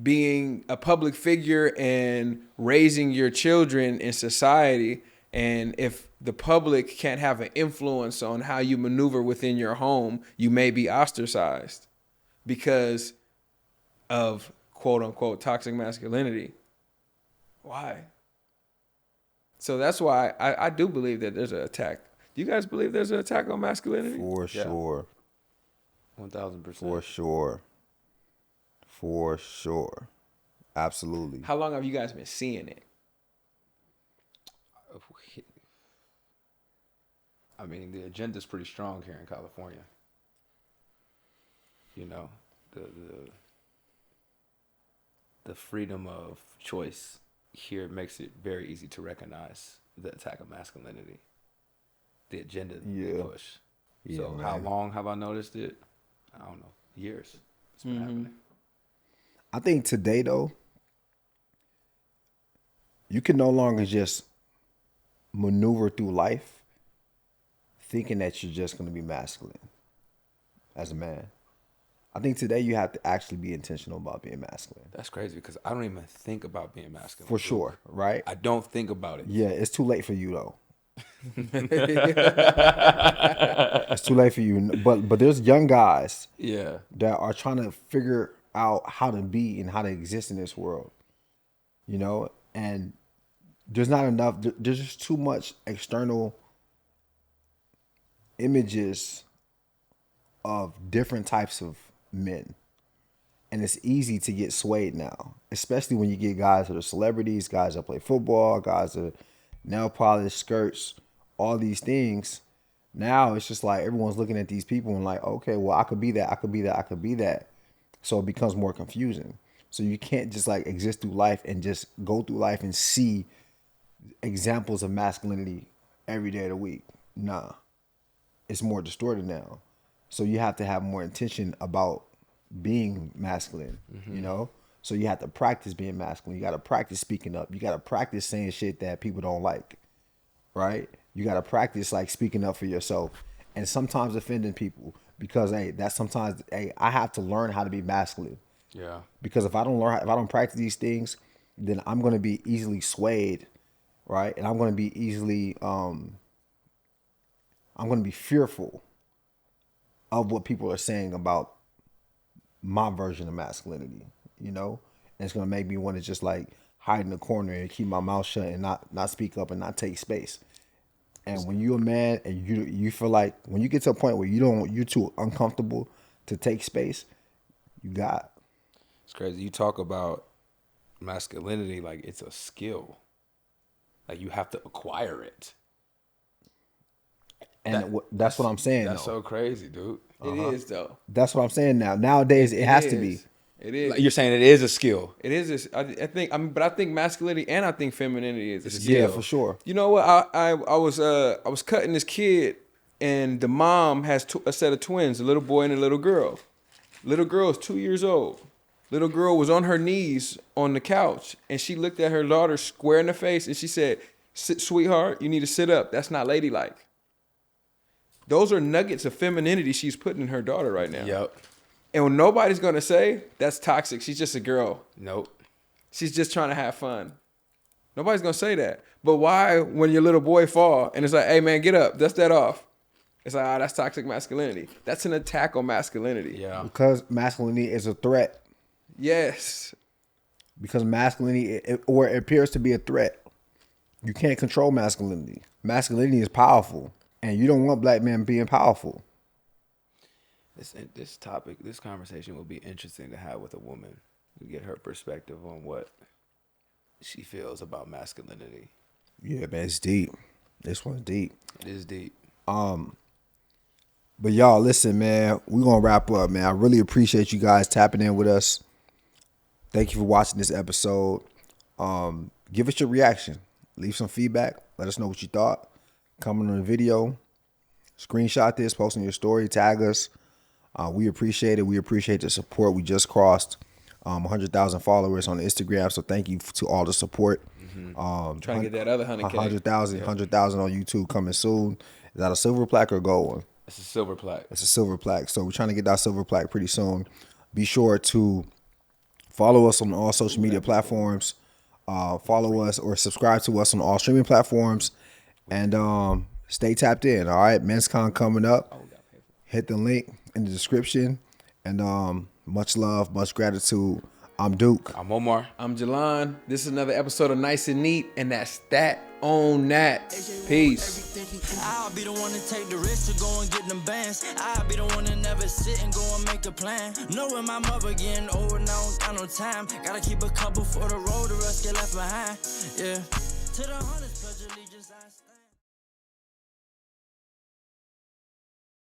[SPEAKER 1] being a public figure and raising your children in society. And if the public can't have an influence on how you maneuver within your home, you may be ostracized because of quote unquote toxic masculinity. Why? So that's why I do believe that there's an attack. Do you guys believe there's an attack on masculinity?
[SPEAKER 2] For sure.
[SPEAKER 3] 1000%.
[SPEAKER 2] For sure. Absolutely.
[SPEAKER 1] How long have you guys been seeing it?
[SPEAKER 3] I mean, the agenda's pretty strong here in California. The freedom of choice here makes it very easy to recognize the attack of masculinity. The agenda they push.
[SPEAKER 2] Yeah,
[SPEAKER 3] so
[SPEAKER 2] man.
[SPEAKER 3] How long have I noticed it? I don't know. Years. It's been happening.
[SPEAKER 2] I think today though, you can no longer just maneuver through life thinking that you're just going to be masculine as a man. I think today you have to actually be intentional about being masculine.
[SPEAKER 3] That's crazy because I don't even think about being masculine.
[SPEAKER 2] For sure, right?
[SPEAKER 3] I don't think about it.
[SPEAKER 2] Yeah, it's too late for you though. It's too late for you. But there's young guys that are trying to figure out how to be and how to exist in this world. And there's not enough, there's just too much external images of different types of men. And it's easy to get swayed now, especially when you get guys that are celebrities, guys that play football, guys that nail polish, skirts, all these things. Now it's just like everyone's looking at these people and like, okay, well, I could be that, I could be that, I could be that. So it becomes more confusing. So you can't just like exist through life and just go through life and see examples of masculinity every day of the week. Nah, it's more distorted now. So you have to have more intention about being masculine, you know? So you have to practice being masculine. You got to practice speaking up. You got to practice saying shit that people don't like, right? You got to practice like speaking up for yourself and sometimes offending people because, hey, that's sometimes, hey, I have to learn how to be masculine.
[SPEAKER 3] Yeah.
[SPEAKER 2] Because if I don't practice these things, then I'm going to be easily swayed, right? And I'm going to be easily, I'm going to be fearful of what people are saying about my version of masculinity, you know? And it's going to make me want to just like hide in the corner and keep my mouth shut and not speak up and not take space. And when you're a man and you feel like when you get to a point where you're too uncomfortable to take space, you got.
[SPEAKER 3] It's crazy. You talk about masculinity like it's a skill. Like you have to acquire it.
[SPEAKER 2] And that's what I'm saying.
[SPEAKER 3] That's
[SPEAKER 2] though.
[SPEAKER 3] so crazy, dude.
[SPEAKER 1] It is though.
[SPEAKER 2] That's what I'm saying now. Nowadays, it has to be.
[SPEAKER 1] It is.
[SPEAKER 3] Like you're saying it is a skill.
[SPEAKER 1] It is. I think. But I think masculinity and I think femininity is a skill.
[SPEAKER 2] Yeah, for sure.
[SPEAKER 1] You know what? I was cutting this kid, and the mom has a set of twins, a little boy and a little girl. Little girl is 2 years old. Little girl was on her knees on the couch, and she looked at her daughter square in the face, and she said, "Sweetheart, you need to sit up. That's not ladylike." Those are nuggets of femininity she's putting in her daughter right now.
[SPEAKER 3] Yep.
[SPEAKER 1] And nobody's going to say, that's toxic. She's just a girl.
[SPEAKER 3] Nope.
[SPEAKER 1] She's just trying to have fun. Nobody's going to say that. But why, when your little boy fall, and it's like, hey, man, get up, dust that off. It's like, that's toxic masculinity. That's an attack on masculinity.
[SPEAKER 3] Yeah.
[SPEAKER 2] Because masculinity is a threat.
[SPEAKER 1] Yes.
[SPEAKER 2] Because masculinity, or it appears to be a threat. You can't control masculinity. Masculinity is powerful. And you don't want black men being powerful.
[SPEAKER 3] This topic, this conversation will be interesting to have with a woman to get her perspective on what she feels about masculinity.
[SPEAKER 2] Yeah, man, it's deep. This one's deep.
[SPEAKER 3] It is deep.
[SPEAKER 2] But y'all, listen, man, we're going to wrap up, man. I really appreciate you guys tapping in with us. Thank you for watching this episode. Give us your reaction. Leave some feedback. Let us know what you thought. Comment on the video, screenshot this, post on your story, tag us. We appreciate it. We appreciate the support. We just crossed 100,000 followers on Instagram, so thank you to all the support.
[SPEAKER 1] Trying to get that other 100K.
[SPEAKER 2] 100,000 on YouTube coming soon. Is that a silver plaque or gold one?
[SPEAKER 3] It's a silver plaque.
[SPEAKER 2] It's a silver plaque. So we're trying to get that silver plaque pretty soon. Be sure to follow us on all social media platforms. Follow us or subscribe to us on all streaming platforms. And stay tapped in, all right? Men's Con coming up. Hit the link in the description. And much love, much gratitude. I'm Duke.
[SPEAKER 3] I'm Omar.
[SPEAKER 1] I'm Jalan. This is another episode of Nice and Neat, and that's that on that. Peace.
[SPEAKER 5] I'll be the one to take the risk to go and get them bands. I'll be the one to never sit and go and make a plan. Knowing my mother getting old now, don't got no time. Gotta keep a couple for the road, the rest get left behind. Yeah. To the hundreds, pledge allegiance, I